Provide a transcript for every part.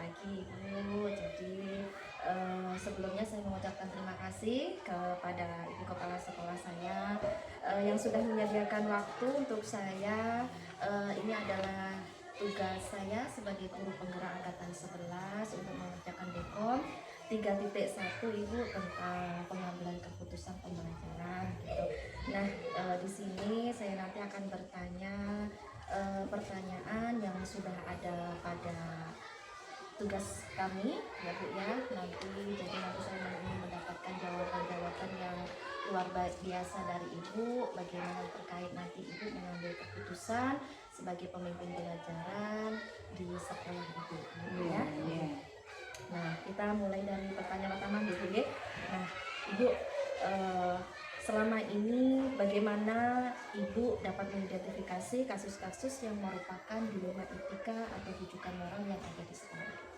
pagi Ibu. Jadi sebelumnya saya mengucapkan terima kasih kepada Ibu Kepala Sekolah saya yang sudah menyediakan waktu untuk saya. Ini adalah tugas saya sebagai guru penggerak angkatan 11 untuk mengerjakan Dekom 3.1 Ibu tentang pengambilan keputusan pembelajaran gitu. Nah, di sini saya nanti akan bertanya pertanyaan yang sudah ada pada tugas kami ya Bu ya, jadi nanti saya ingin mendapatkan jawaban-jawaban yang luar biasa dari Ibu bagaimana terkait nanti Ibu mengambil keputusan sebagai pemimpin pelajaran di sekolah Ibu ya. Nah, kita mulai dari pertanyaan pertama Bu ya. Nah, Ibu selama ini bagaimana Ibu dapat mengidentifikasi kasus-kasus yang merupakan dilema etika atau rujukan moral yang ada di sekolah?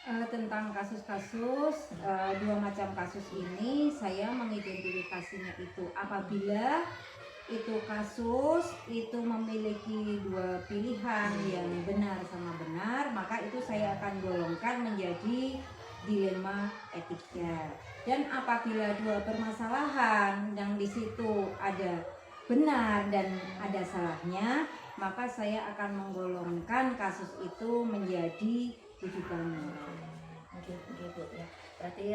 Tentang kasus-kasus, dua macam kasus ini saya mengidentifikasinya itu apabila itu kasus itu memiliki dua pilihan yang benar sama benar, maka itu saya akan golongkan menjadi dilema etika. Dan apabila dua permasalahan yang di situ ada benar dan ada salahnya, maka saya akan menggolongkan kasus itu menjadi rujukan moral. Oke, Bu ya. Berarti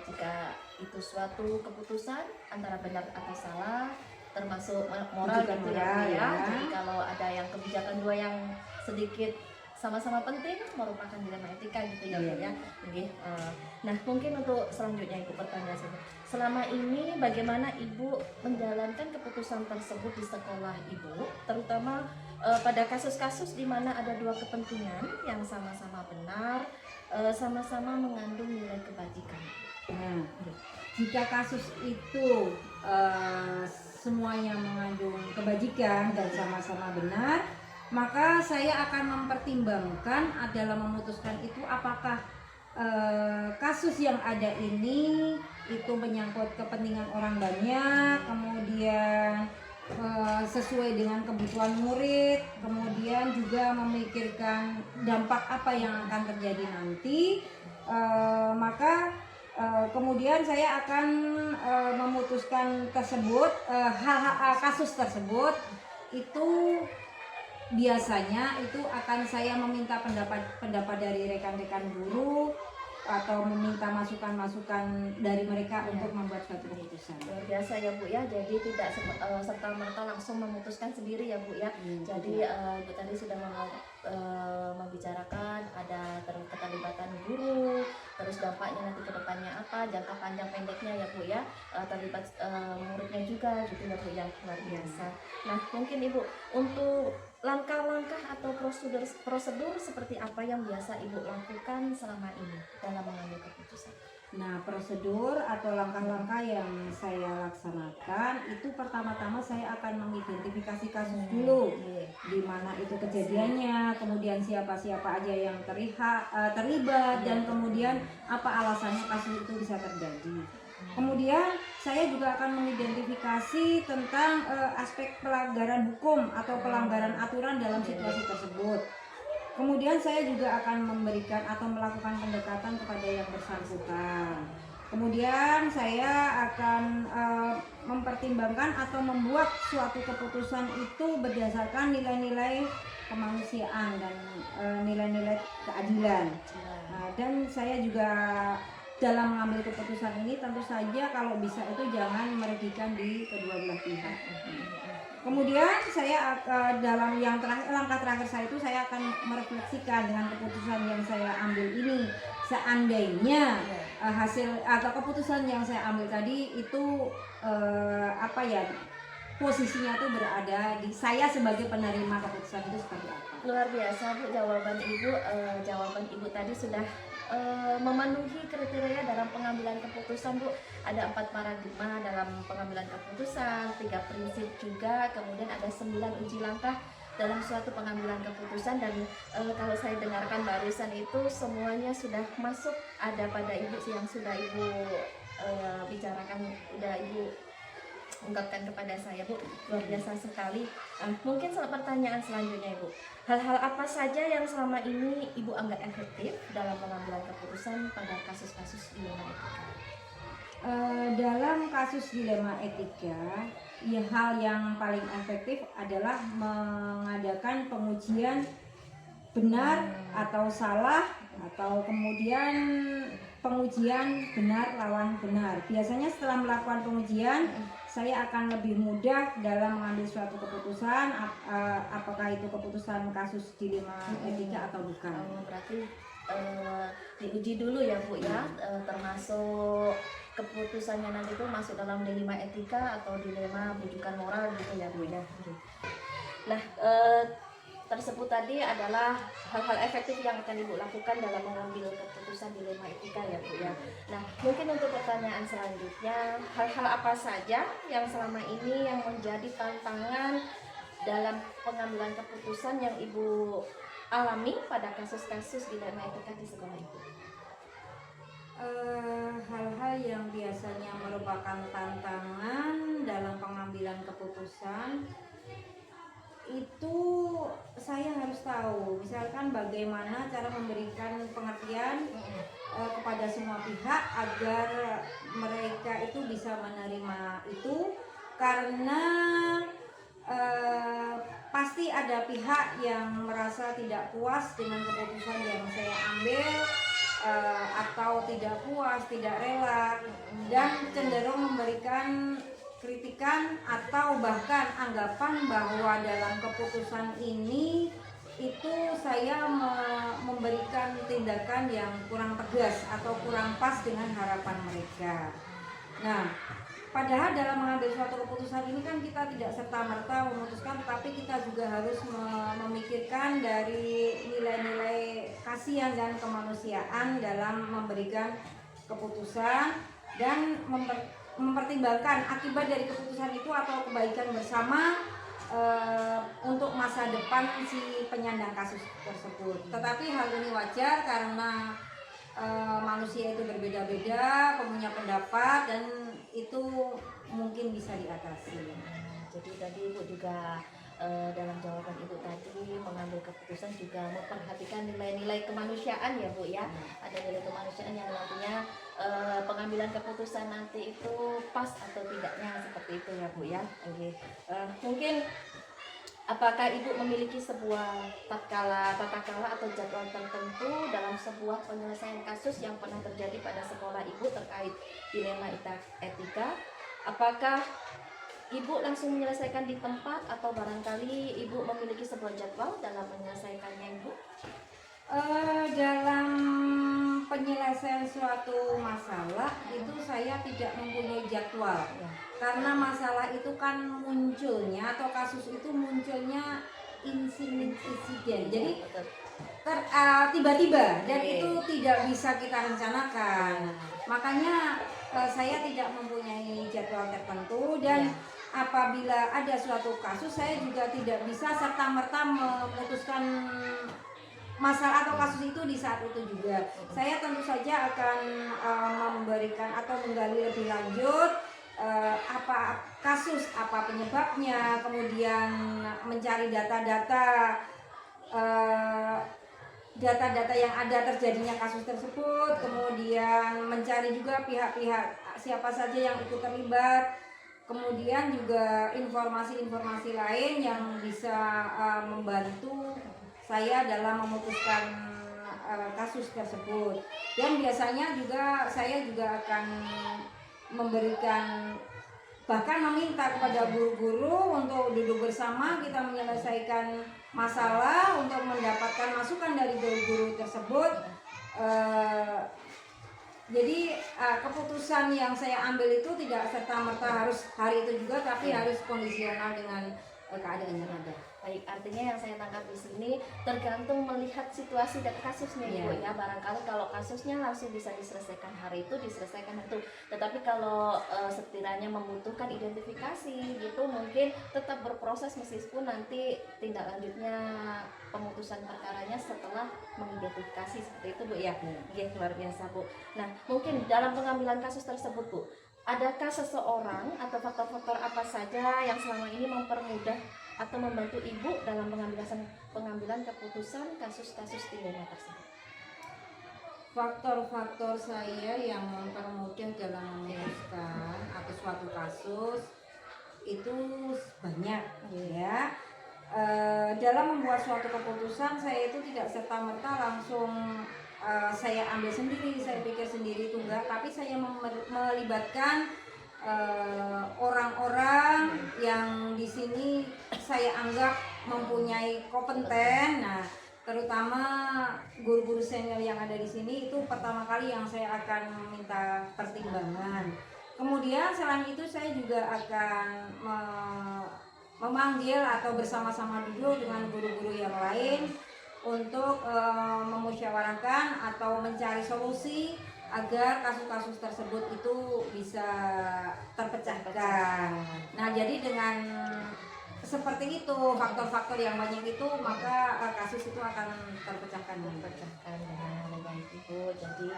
jika itu suatu keputusan antara benar atau salah, termasuk moral gitu ya. Jadi kalau ada yang kebijakan dua yang sedikit sama-sama penting merupakan dilema etika gitu ya Bu ya. Nah, mungkin untuk selanjutnya Ibu pertanyaan saya. Selama ini bagaimana Ibu menjalankan keputusan tersebut di sekolah Ibu, terutama pada kasus-kasus di mana ada dua kepentingan yang sama-sama benar, sama-sama mengandung nilai kebajikan. Nah, jika kasus itu semuanya mengandung kebajikan dan sama-sama benar, maka saya akan mempertimbangkan dalam memutuskan itu apakah kasus yang ada ini itu menyangkut kepentingan orang banyak, kemudian sesuai dengan kebutuhan murid, kemudian juga memikirkan dampak apa yang akan terjadi nanti, maka kemudian saya akan memutuskan tersebut, kasus tersebut itu biasanya itu akan saya meminta pendapat dari rekan-rekan guru atau meminta masukan-masukan dari mereka untuk membuat suatu keputusan. Luar biasa ya Bu ya, jadi tidak serta-merta langsung memutuskan sendiri ya Bu ya. Jadi Bu tadi sudah membicarakan ada keterlibatan guru, terus dampaknya nanti ke depannya apa, jangka panjang pendeknya ya Bu ya, terlibat muridnya juga gitu ya Bu ya, luar biasa. Nah, mungkin Ibu untuk langkah-langkah atau prosedur seperti apa yang biasa Ibu lakukan selama ini dalam mengambil keputusan? Nah, prosedur atau langkah-langkah yang saya laksanakan itu pertama-tama saya akan mengidentifikasi kasus dulu, di mana itu kejadiannya, kemudian siapa-siapa aja yang terlibat, dan kemudian apa alasannya kasus itu bisa terjadi. Kemudian saya juga akan mengidentifikasi tentang aspek pelanggaran hukum atau pelanggaran aturan dalam situasi tersebut. Kemudian saya juga akan memberikan atau melakukan pendekatan kepada yang bersangkutan. Kemudian saya akan mempertimbangkan atau membuat suatu keputusan itu berdasarkan nilai-nilai kemanusiaan dan nilai-nilai keadilan. Dan saya juga dalam mengambil keputusan ini tentu saja kalau bisa itu jangan merugikan di kedua belah pihak. Kemudian saya dalam yang langkah terakhir saya itu saya akan merefleksikan dengan keputusan yang saya ambil ini. Seandainya hasil atau keputusan yang saya ambil tadi itu posisinya tuh berada di saya sebagai penerima keputusan itu seperti apa. Luar biasa Bu, jawaban Ibu tadi sudah memenuhi kriteria dalam pengambilan keputusan Bu. Ada 4 paradigma dalam pengambilan keputusan, 3 prinsip juga, kemudian ada 9 uji langkah dalam suatu pengambilan keputusan. Dan kalau saya dengarkan barusan itu semuanya sudah masuk ada pada Ibu yang sudah Ibu bicarakan, sudah Ibu ungkapkan kepada saya, Bu. Luar biasa sekali. Mungkin pertanyaan selanjutnya, Ibu. Hal-hal apa saja yang selama ini Ibu anggap efektif dalam pengambilan keputusan pada kasus-kasus dilema etika? Dalam kasus dilema etika, ya, hal yang paling efektif adalah mengadakan pengujian benar atau salah, atau kemudian pengujian benar lawan benar. Biasanya setelah melakukan pengujian, saya akan lebih mudah dalam mengambil suatu keputusan, apakah itu keputusan kasus dilema etika atau bukan. Berarti diuji dulu ya, Bu ya, termasuk keputusannya nanti itu masuk dalam dilema etika atau dilema bujukan moral gitu ya, Bu ya. Nah, tersebut tadi adalah hal-hal efektif yang akan Ibu lakukan dalam mengambil keputusan dilema etika ya, Bu ya. Nah, mungkin untuk pertanyaan selanjutnya, hal-hal apa saja yang selama ini yang menjadi tantangan dalam pengambilan keputusan yang Ibu alami pada kasus-kasus dilema etika di sekolah Ibu? Hal-hal yang biasanya merupakan tantangan dalam pengambilan keputusan itu saya harus tahu, misalkan bagaimana cara memberikan pengertian kepada semua pihak agar mereka itu bisa menerima itu, karena pasti ada pihak yang merasa tidak puas dengan keputusan yang saya ambil, atau tidak puas, tidak rela, dan cenderung memberikan kritikan atau bahkan anggapan bahwa dalam keputusan ini itu saya memberikan tindakan yang kurang tegas atau kurang pas dengan harapan mereka. Nah, padahal dalam mengambil suatu keputusan ini kan kita tidak serta-merta memutuskan, tapi kita juga harus memikirkan dari nilai-nilai kasihan dan kemanusiaan dalam memberikan keputusan dan mempertimbangkan akibat dari keputusan itu atau kebaikan bersama untuk masa depan si penyandang kasus tersebut. Tetapi hal ini wajar karena manusia itu berbeda-beda, punya pendapat, dan itu mungkin bisa diatasi. Jadi tadi Ibu juga dalam jawaban Ibu tadi mengambil keputusan juga memperhatikan nilai-nilai kemanusiaan ya, Bu ya. Ada nilai kemanusiaan yang nantinya pengambilan keputusan nanti itu pas atau tidaknya, seperti itu ya, Bu ya. Mungkin apakah Ibu memiliki sebuah tata kala atau jadwal tertentu dalam sebuah penyelesaian kasus yang pernah terjadi pada sekolah Ibu terkait dilema etika? Apakah Ibu langsung menyelesaikan di tempat atau barangkali Ibu memiliki sebuah jadwal dalam menyelesaikannya, Ibu? Dalam penyelesaian suatu masalah itu saya tidak mempunyai jadwal, karena masalah itu kan munculnya atau kasus itu munculnya insiden, jadi tiba-tiba dan itu tidak bisa kita rencanakan. Makanya saya tidak mempunyai jadwal tertentu, dan apabila ada suatu kasus saya juga tidak bisa serta-merta memutuskan masalah atau kasus itu di saat itu juga. Saya tentu saja akan memberikan atau menggali lebih lanjut apa kasus, apa penyebabnya, kemudian mencari data-data yang ada terjadinya kasus tersebut, kemudian mencari juga pihak-pihak siapa saja yang ikut terlibat, kemudian juga informasi-informasi lain yang bisa membantu saya dalam memutuskan kasus tersebut. Dan biasanya juga saya juga akan memberikan, bahkan meminta kepada guru-guru untuk duduk bersama kita menyelesaikan masalah untuk mendapatkan masukan dari guru-guru tersebut. Jadi keputusan yang saya ambil itu tidak serta-merta harus hari itu juga, tapi harus kondisional dengan keadaan yang ada. Baik, artinya yang saya tangkap di sini tergantung melihat situasi dan kasusnya, Ibu ya. Barangkali kalau kasusnya langsung bisa diselesaikan hari itu, diselesaikan itu. Tetapi kalau sekiranya membutuhkan identifikasi gitu, mungkin tetap berproses meskipun nanti tindak lanjutnya pemutusan perkaranya setelah mengidentifikasi, seperti itu, Bu ya. Luar biasa, Bu. Nah, mungkin dalam pengambilan kasus tersebut, Bu, adakah seseorang atau faktor-faktor apa saja yang selama ini mempermudah atau membantu Ibu dalam pengambilan keputusan kasus-kasus dilema tersebut? Faktor-faktor saya yang mempermudah dalam memutuskan atau suatu kasus itu banyak ya. Dalam membuat suatu keputusan saya itu tidak serta-merta langsung saya ambil sendiri, saya pikir sendiri itu enggak, tapi saya melibatkan orang-orang yang di sini saya anggap mempunyai kompeten. Nah, terutama guru-guru senior yang ada di sini itu pertama kali yang saya akan minta pertimbangan. Kemudian selain itu saya juga akan memanggil atau bersama-sama duduk dengan guru-guru yang lain untuk memusyawarahkan atau mencari solusi agar kasus-kasus tersebut itu bisa terpecahkan. Nah, jadi dengan seperti itu, faktor-faktor yang banyak itu, maka kasus itu akan terpecahkan dengan baik Ibu. Jadi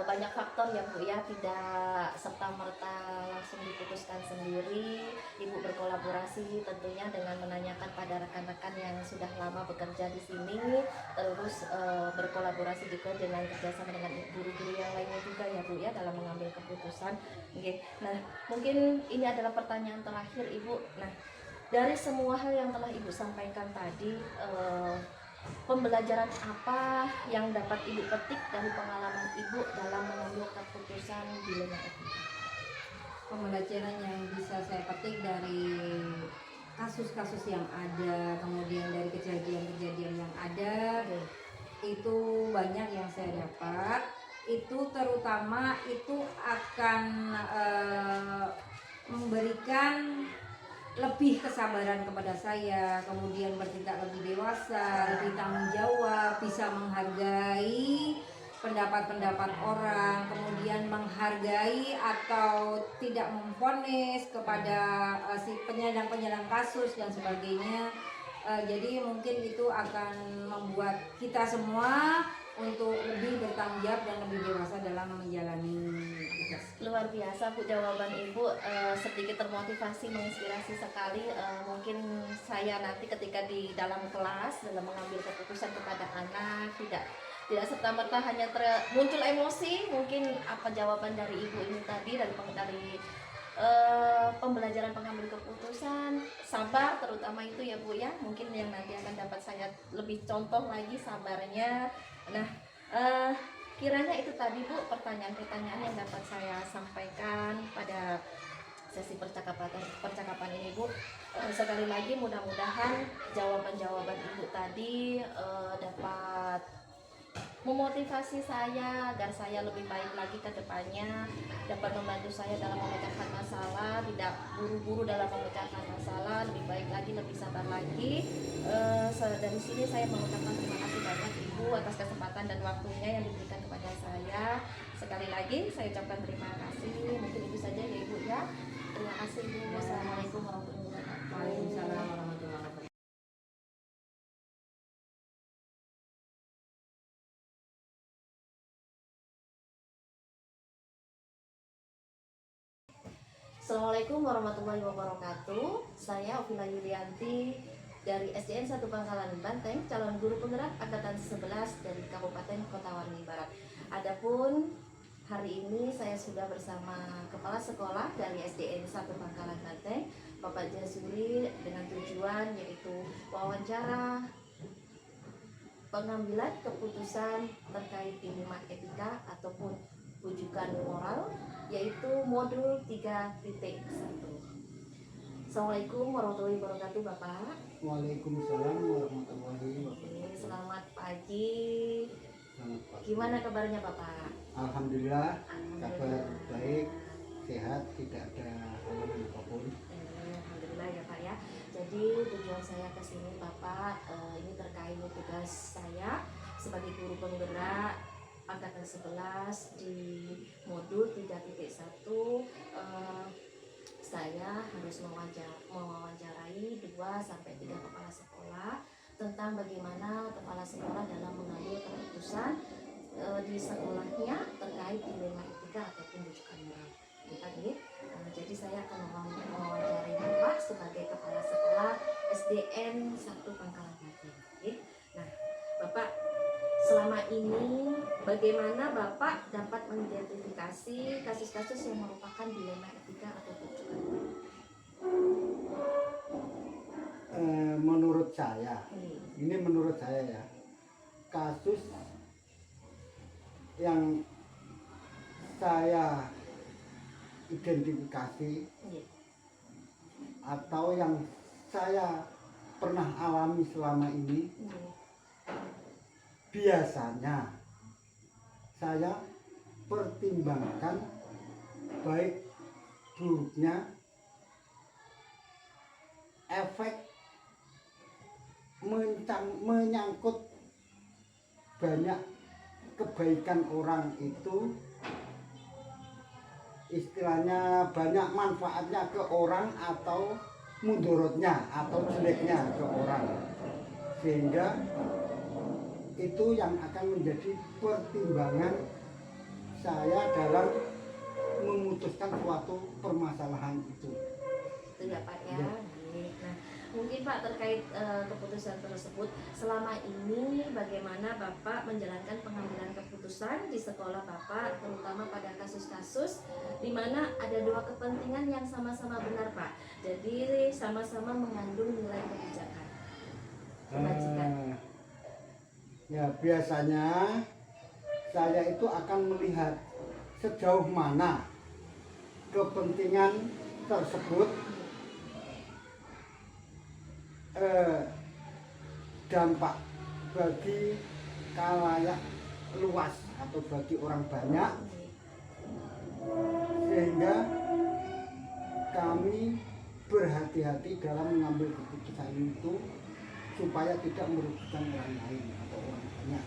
banyak faktor ya Bu ya, tidak serta merta langsung diputuskan sendiri. Ibu berkolaborasi tentunya dengan menanyakan pada rekan-rekan yang sudah lama bekerja di sini, terus berkolaborasi juga dengan kerjasama dengan guru-guru yang lainnya juga ya Bu ya dalam mengambil keputusan. Oke. Nah, mungkin ini adalah pertanyaan terakhir Ibu. Nah, dari semua hal yang telah Ibu sampaikan tadi, pembelajaran apa yang dapat Ibu petik dari pengalaman Ibu dalam mengambil keputusan dilema etika? Pembelajaran yang bisa saya petik dari kasus-kasus yang ada, kemudian dari kejadian-kejadian yang ada, itu banyak yang saya dapat. Itu terutama itu akan memberikan lebih kesabaran kepada saya, kemudian bertindak lebih dewasa, lebih tanggung jawab, bisa menghargai pendapat-pendapat orang, kemudian menghargai atau tidak memvonis kepada si penyandang kasus dan sebagainya. Jadi mungkin itu akan membuat kita semua untuk lebih bertanggung jawab dan lebih dewasa dalam menjalani tugas. Luar biasa Bu jawaban Ibu, sedikit termotivasi, menginspirasi sekali. Mungkin saya nanti ketika di dalam kelas dalam mengambil keputusan kepada anak tidak serta-merta hanya muncul emosi. Mungkin apa jawaban dari Ibu ini tadi dari pembelajaran pengambil keputusan, sabar terutama itu ya Bu ya, mungkin yang nanti akan dapat saya lebih contoh lagi sabarnya. Nah, kiranya itu tadi Bu pertanyaan-pertanyaan yang dapat saya sampaikan pada sesi percakapan ini Bu. Sekali lagi mudah-mudahan jawaban-jawaban Ibu tadi dapat memotivasi saya agar saya lebih baik lagi ke depannya, dapat membantu saya dalam memecahkan masalah, tidak buru-buru dalam memecahkan masalah, lebih baik lagi, lebih sabar lagi. Dari sini saya mengucapkan terima kasih banyak Ibu atas kesempatan dan waktunya yang diberikan kepada saya. Sekali lagi saya ucapkan terima kasih. Mungkin itu saja ya Ibu ya. Terima kasih Ibu. Wassalamualaikum warahmatullahi wabarakatuh. Waalaikumsalam warahmatullahi wabarakatuh. Assalamualaikum warahmatullahi wabarakatuh. Saya Ovila Yulianti dari SDN 1 Pangkalan Banteng, calon guru penggerak angkatan 11 dari Kabupaten Kota Waringin Barat. Adapun hari ini saya sudah bersama kepala sekolah dari SDN 1 Pangkalan Banteng, Bapak Jazuli, dengan tujuan yaitu wawancara pengambilan keputusan terkait dilema etika ataupun rujukan moral, yaitu modul 3.1. Assalamualaikum warahmatullahi wabarakatuh Bapak. Waalaikumsalam warahmatullahi wabarakatuh. Selamat pagi. Selamat pagi. Gimana kabarnya Bapak? Alhamdulillah, kabar baik, sehat, tidak ada halangan apapun. Alhamdulillah ya Pak ya. Jadi tujuan saya ke sini Bapak, ini terkait tugas saya sebagai guru penggerak angkatan 11 di modul 3.1. Saya harus mewawancarai 2 sampai 3 kepala sekolah tentang bagaimana kepala sekolah dalam mengambil keputusan di sekolahnya terkait dilema etika ataupun rujukan moral. Kita nggih. Jadi saya akan mewawancari Bapak sebagai kepala sekolah SDN 1 Pangkalan Batu. Nah, Bapak, selama ini bagaimana Bapak dapat mengidentifikasi kasus-kasus yang merupakan dilema etika atau tujuan? Menurut saya, ini menurut saya ya, kasus yang saya identifikasi atau yang saya pernah alami selama ini, biasanya saya pertimbangkan baik buruknya efek menyangkut banyak kebaikan orang itu, istilahnya banyak manfaatnya ke orang atau mudorotnya atau jeleknya ke orang, sehingga itu yang akan menjadi pertimbangan saya dalam memutuskan suatu permasalahan itu. Itu ya Pak ya. Nah, mungkin Pak terkait keputusan tersebut, selama ini bagaimana Bapak menjalankan pengambilan keputusan di sekolah Bapak, terutama pada kasus-kasus di mana ada dua kepentingan yang sama-sama benar Pak, jadi sama-sama mengandung nilai kebijakan. Kebajikan. Ya, biasanya saya itu akan melihat sejauh mana kepentingan tersebut dampak bagi khalayak luas atau bagi orang banyak, sehingga kami berhati-hati dalam mengambil keputusan itu supaya tidak merugikan orang lain atau orang banyak.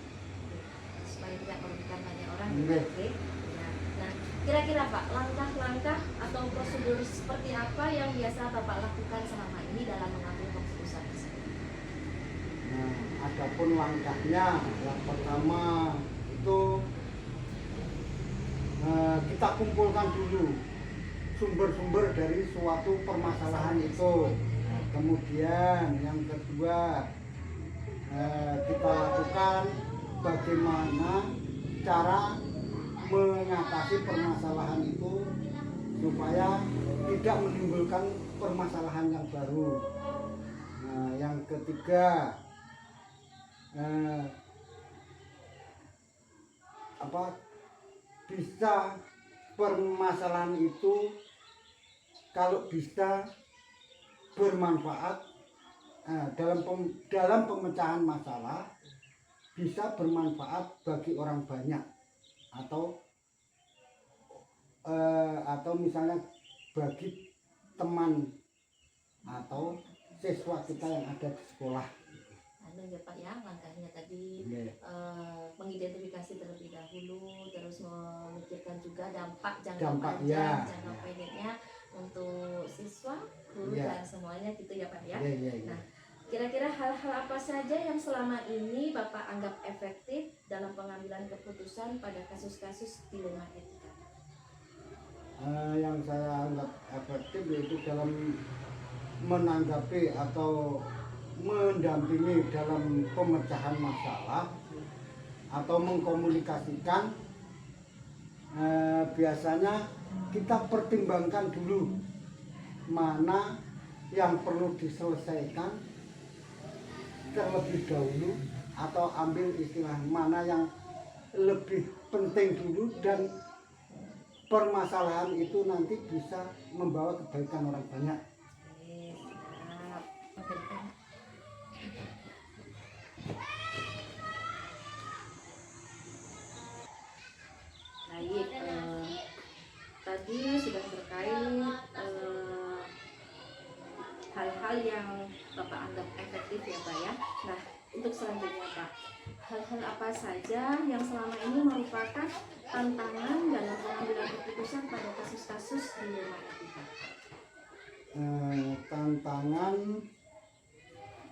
Supaya tidak merugikan banyak orang. Iya. Oke. Nah, kira-kira Pak, langkah-langkah atau prosedur seperti apa yang biasa Bapak lakukan selama ini dalam mengambil keputusan tersebut? Nah, adapun langkahnya, yang pertama itu kita kumpulkan dulu sumber-sumber dari suatu permasalahan itu. Kemudian yang kedua, kita lakukan bagaimana cara mengatasi permasalahan itu supaya tidak menimbulkan permasalahan yang baru. Nah, yang ketiga, bisa permasalahan itu kalau bisa bermanfaat dalam pemecahan masalah, bisa bermanfaat bagi orang banyak atau misalnya bagi teman atau siswa kita yang ada di sekolah. Ya Pak ya, langkahnya tadi mengidentifikasi terlebih dahulu, terus memikirkan juga dampak jangka panjang, jangka pendeknya untuk siswa, guru dan semuanya gitu ya Pak ya. Nah, kira-kira hal-hal apa saja yang selama ini Bapak anggap efektif dalam pengambilan keputusan pada kasus-kasus dilema etika? Yang saya anggap efektif yaitu dalam menanggapi atau mendampingi dalam pemecahan masalah atau mengkomunikasikan. Biasanya kita pertimbangkan dulu mana yang perlu diselesaikan terlebih dahulu, atau ambil istilah mana yang lebih penting dulu, dan permasalahan itu nanti bisa membawa kebaikan orang banyak. Baik, tadi sudah terkait hal-hal yang Bapak anggap efektif ya Pak ya. Nah, untuk selanjutnya Pak, hal-hal apa saja yang selama ini merupakan tantangan dalam pengambilan keputusan pada kasus-kasus dilema etika? Tantangan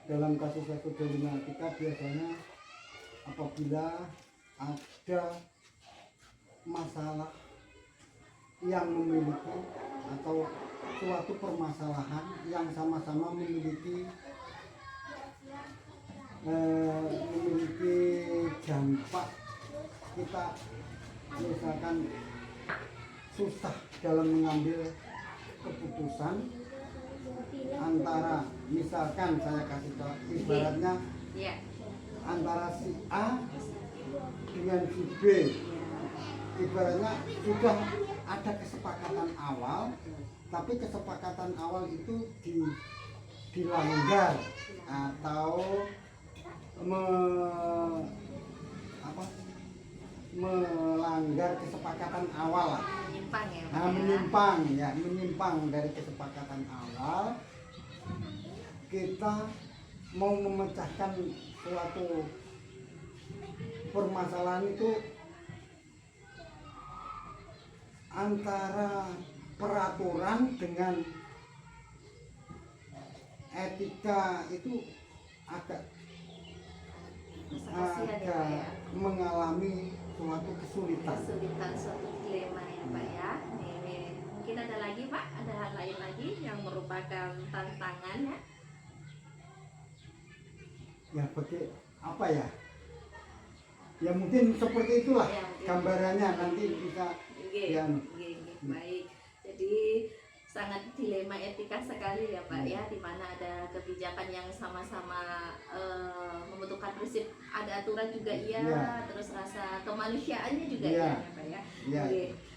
dalam kasus-kasus dilema etika biasanya apabila ada masalah yang memiliki atau suatu permasalahan yang sama-sama memiliki dampak, kita misalkan susah dalam mengambil keputusan antara, misalkan saya kasih tahu ibaratnya antara si A dengan si B, ibaratnya sudah ada kesepakatan awal, tapi kesepakatan awal itu dilanggar atau melanggar kesepakatan awal lah. Menyimpang dari kesepakatan awal. Kita mau memecahkan suatu permasalahan itu antara peraturan dengan etika itu agak mengalami suatu kesulitan, suatu dilema ya Pak ya. Mungkin ada lagi Pak, ada hal lain lagi yang merupakan tantangan ya? Ya bagi apa ya? Ya mungkin seperti itulah Ya, gambarannya nanti bisa. Baik. Jadi sangat dilema etika sekali ya Pak ya, di mana ada kebijakan yang sama-sama membutuhkan prinsip, ada aturan juga terus rasa kemanusiaannya juga ya Pak ya.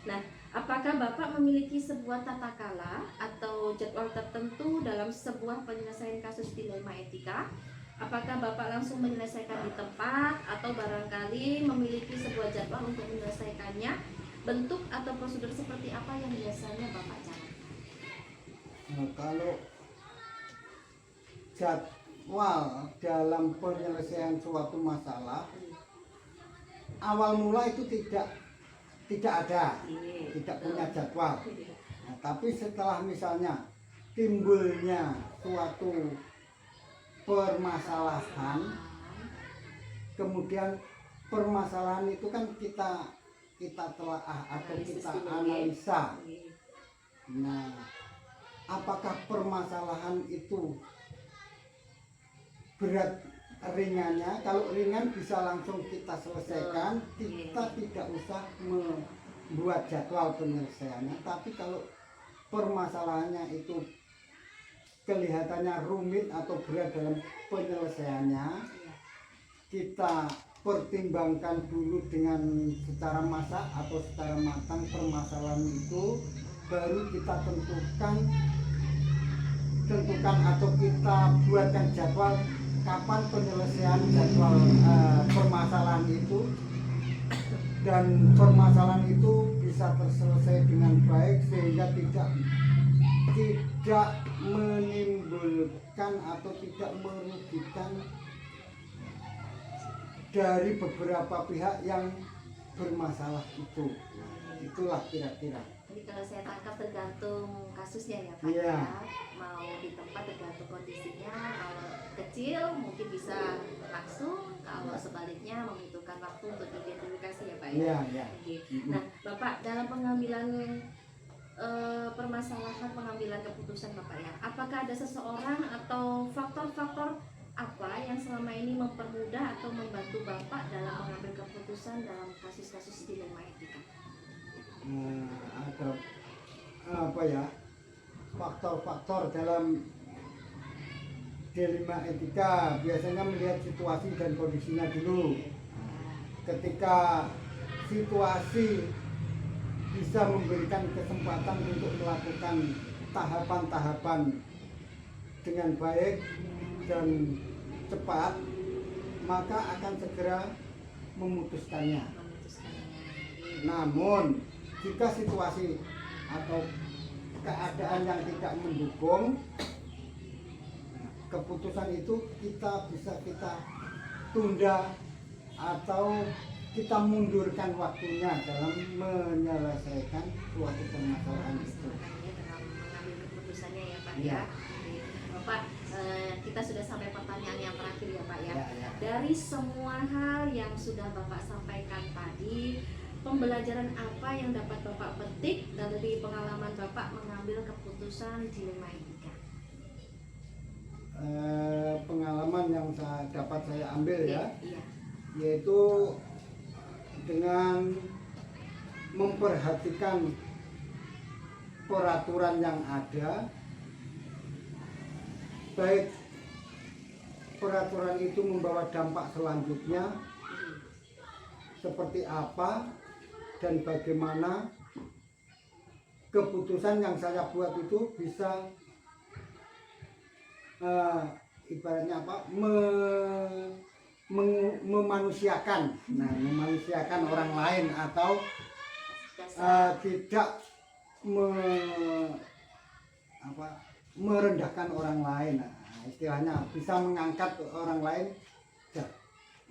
Nah, apakah Bapak memiliki sebuah tata kala atau jadwal tertentu dalam sebuah penyelesaian kasus dilema etika? Apakah Bapak langsung menyelesaikan di tempat atau barangkali memiliki sebuah jadwal untuk menyelesaikannya? Bentuk atau prosedur seperti apa yang biasanya Bapak jalankan? Nah, kalau jadwal dalam penyelesaian suatu masalah, awal mula itu tidak ada, tidak punya jadwal. Nah, tapi setelah misalnya timbulnya suatu permasalahan, kemudian permasalahan itu kan kita telaah atau kita analisa. Nah, apakah permasalahan itu berat ringannya? Kalau ringan bisa langsung kita selesaikan, kita tidak usah membuat jadwal penyelesaiannya. Tapi kalau permasalahannya itu kelihatannya rumit atau berat dalam penyelesaiannya, kita pertimbangkan dulu dengan secara masak atau secara matang permasalahan itu, baru kita tentukan atau kita buatkan jadwal kapan penyelesaian jadwal permasalahan itu, dan permasalahan itu bisa terselesai dengan baik sehingga tidak menimbulkan atau tidak merugikan dari beberapa pihak yang bermasalah itu. Itulah kira-kira. Jadi kalau saya tangkap tergantung kasusnya ya Pak ya. Mau di tempat tergantung kondisinya. Kalau kecil mungkin bisa langsung, kalau sebaliknya membutuhkan waktu untuk identifikasi ya Pak ya. Nah Bapak, dalam pengambilan permasalahan pengambilan keputusan Bapak ya, apakah ada seseorang atau faktor-faktor apa yang selama ini mempermudah atau membantu Bapak dalam mengambil keputusan dalam kasus-kasus dilema etika? Ada apa ya, faktor-faktor dalam dilema etika biasanya melihat situasi dan kondisinya dulu. Ketika situasi bisa memberikan kesempatan untuk melakukan tahapan-tahapan dengan baik dan cepat, maka akan segera memutuskannya. Namun jika situasi atau keadaan yang tidak mendukung, keputusan itu bisa kita tunda atau kita mundurkan waktunya dalam menyelesaikan suatu permasalahan itu. Dalam mengambil keputusannya ya Pak ya. Bapak, kita sudah sampai pertanyaan yang terakhir ya Pak ya. Ya. Dari semua hal yang sudah Bapak sampaikan tadi, pembelajaran apa yang dapat Bapak petik dari pengalaman Bapak mengambil keputusan dilema etika? Pengalaman yang dapat saya ambil ya, Iya. yaitu dengan memperhatikan peraturan yang ada, baik peraturan itu membawa dampak selanjutnya seperti apa dan bagaimana keputusan yang saya buat itu bisa ibaratnya apa, memanusiakan, memanusiakan orang lain atau tidak merendahkan orang lain. Istilahnya bisa mengangkat orang lain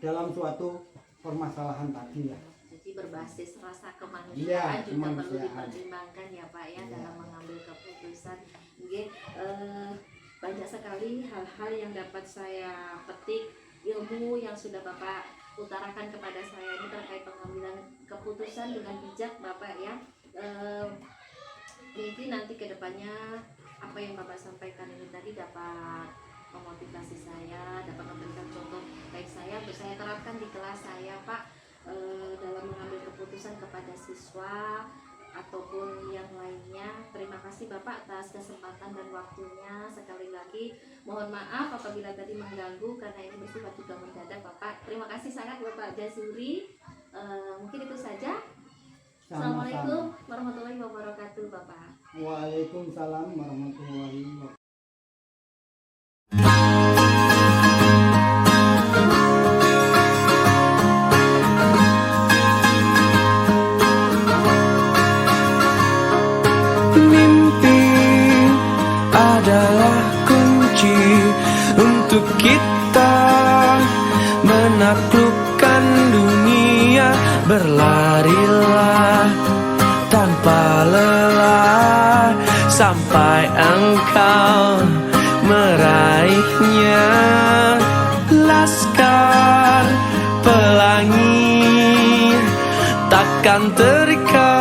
dalam suatu permasalahan tadi ya. Jadi berbasis rasa kemanusiaan Iya, juga perlu kemanusiaan. dipertimbangkan ya Pak ya, Iya. dalam mengambil keputusan. Oke, banyak sekali hal-hal yang dapat saya petik, ilmu yang sudah Bapak utarakan kepada saya ini terkait pengambilan keputusan dengan bijak Bapak ya. Mungkin nanti kedepannya apa yang Bapak sampaikan ini tadi dapat memotivasi saya, dapat memberikan contoh baik saya untuk saya terapkan di kelas saya Pak, dalam mengambil keputusan kepada siswa ataupun yang lainnya. Terima kasih Bapak atas kesempatan dan waktunya. Sekali lagi mohon maaf apabila tadi mengganggu karena ini bersifat juga mendadak Bapak. Terima kasih sangat Bapak Jazuri. Mungkin itu saja. Assalamualaikum warahmatullahi wabarakatuh Bapak. Waalaikumsalam warahmatullahi wabarakatuh. Mimpi adalah kunci untuk kita menaklukkan dunia. Berlarilah tanpa lelah sampai engkau meraihnya. Laskar pelangi takkan terikat